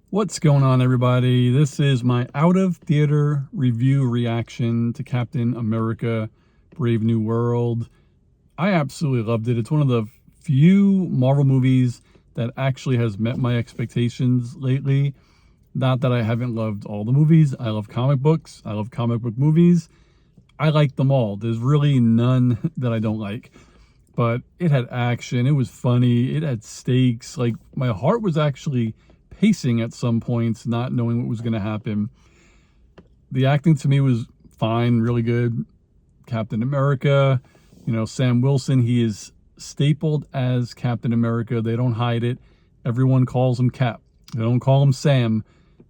What's going on, everybody? This is my out-of-theater review reaction to Captain America Brave New World. I absolutely loved it. It's one of the few Marvel movies that actually has met my expectations lately. Not that I haven't loved all the movies. I love comic books. I love comic book movies. I like them all. There's really none that I don't like. But it had action. It was funny. It had stakes. Like, my heart was actually pacing at some points, not knowing what was going to happen. The acting to me was fine, really good. Captain America, Sam Wilson, he is stapled as Captain America. They don't hide it. Everyone calls him Cap. They don't call him Sam.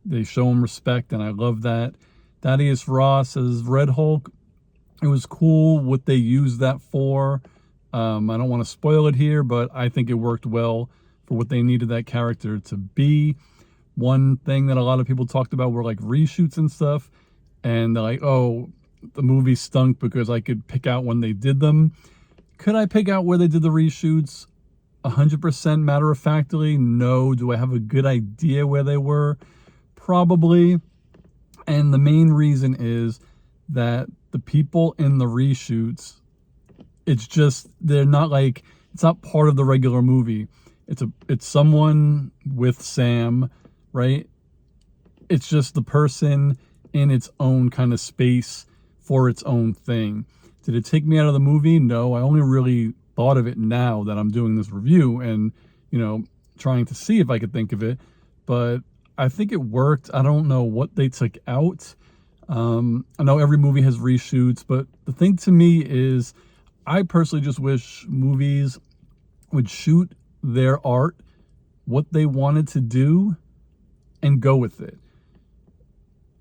They show him respect, and I love that. Thaddeus Ross as Red Hulk. It was cool what they used that for. I don't want to spoil it here, but I think it worked well for what they needed that character to be. One thing that a lot of people talked about were like reshoots and stuff, and they're like, oh, the movie stunk because I could pick out when they did them. Could I pick out where they did the reshoots 100% matter-of-factly? No. Do I have a good idea where they were? Probably. And the main reason is that the people in the reshoots, they're not like, it's not part of the regular movie. It's someone with Sam, right? It's just the person in its own kind of space for its own thing. Did it take me out of the movie? No, I only really thought of it now that I'm doing this review and, trying to see if I could think of it. But I think it worked. I don't know what they took out. I know every movie has reshoots, but the thing to me is I personally just wish movies would shoot their art, what they wanted to do, and go with it.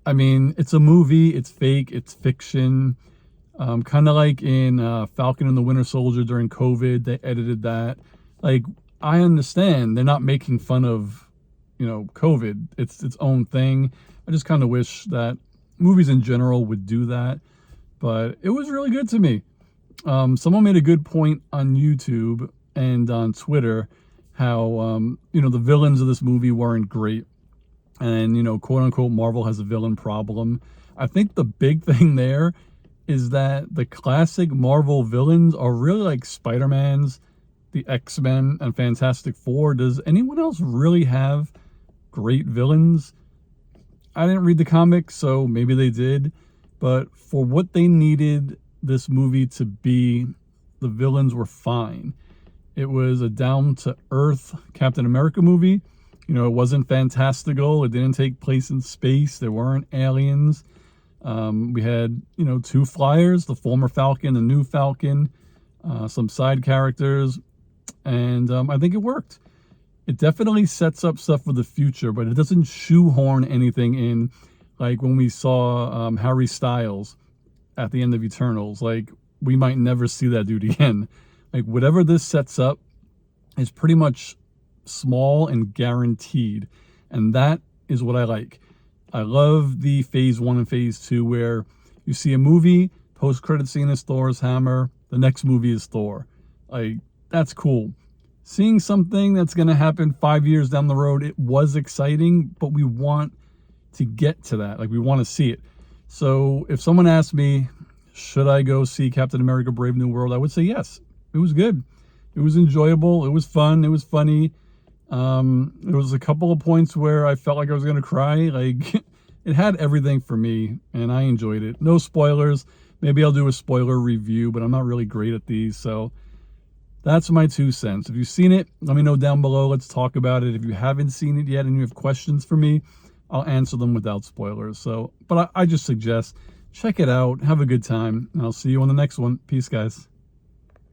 I mean, it's a movie, it's fake, it's fiction. Kind of like in Falcon and the Winter Soldier during COVID, they edited that. Like, I understand they're not making fun of, COVID. It's its own thing. I just kind of wish that movies in general would do that. But it was really good to me. Someone made a good point on YouTube and on Twitter how, the villains of this movie weren't great. And, quote unquote, Marvel has a villain problem. I think the big thing there is that the classic Marvel villains are really like Spider-Man's, the X-Men, and Fantastic Four. Does anyone else really have great villains? I didn't read the comics, so maybe they did. But for what they needed this movie to be, the villains were fine. It was a down-to-earth Captain America movie. It wasn't fantastical. It didn't take place in space. There weren't aliens. We had, two flyers, the former Falcon, the new Falcon, some side characters, and I think it worked. It definitely sets up stuff for the future, but it doesn't shoehorn anything in, like when we saw Harry Styles at the end of Eternals. Like, we might never see that dude again. Like, whatever this sets up is pretty much small and guaranteed. And that is what I like. I love the phase 1 and phase 2 where you see a movie, post-credit scene is Thor's hammer, the next movie is Thor. Like, that's cool. Seeing something that's going to happen 5 years down the road, it was exciting, but we want to get to that. Like, we want to see it. So if someone asked me, should I go see Captain America Brave New World, I would say yes. It was good. It was enjoyable. It was fun. It was funny. There was a couple of points where I felt like I was going to cry. Like, it had everything for me, and I enjoyed it. No spoilers. Maybe I'll do a spoiler review, but I'm not really great at these. So that's my 2 cents. If you've seen it, let me know down below. Let's talk about it. If you haven't seen it yet and you have questions for me, I'll answer them without spoilers. So, but I just suggest check it out. Have a good time. And I'll see you on the next one. Peace, guys.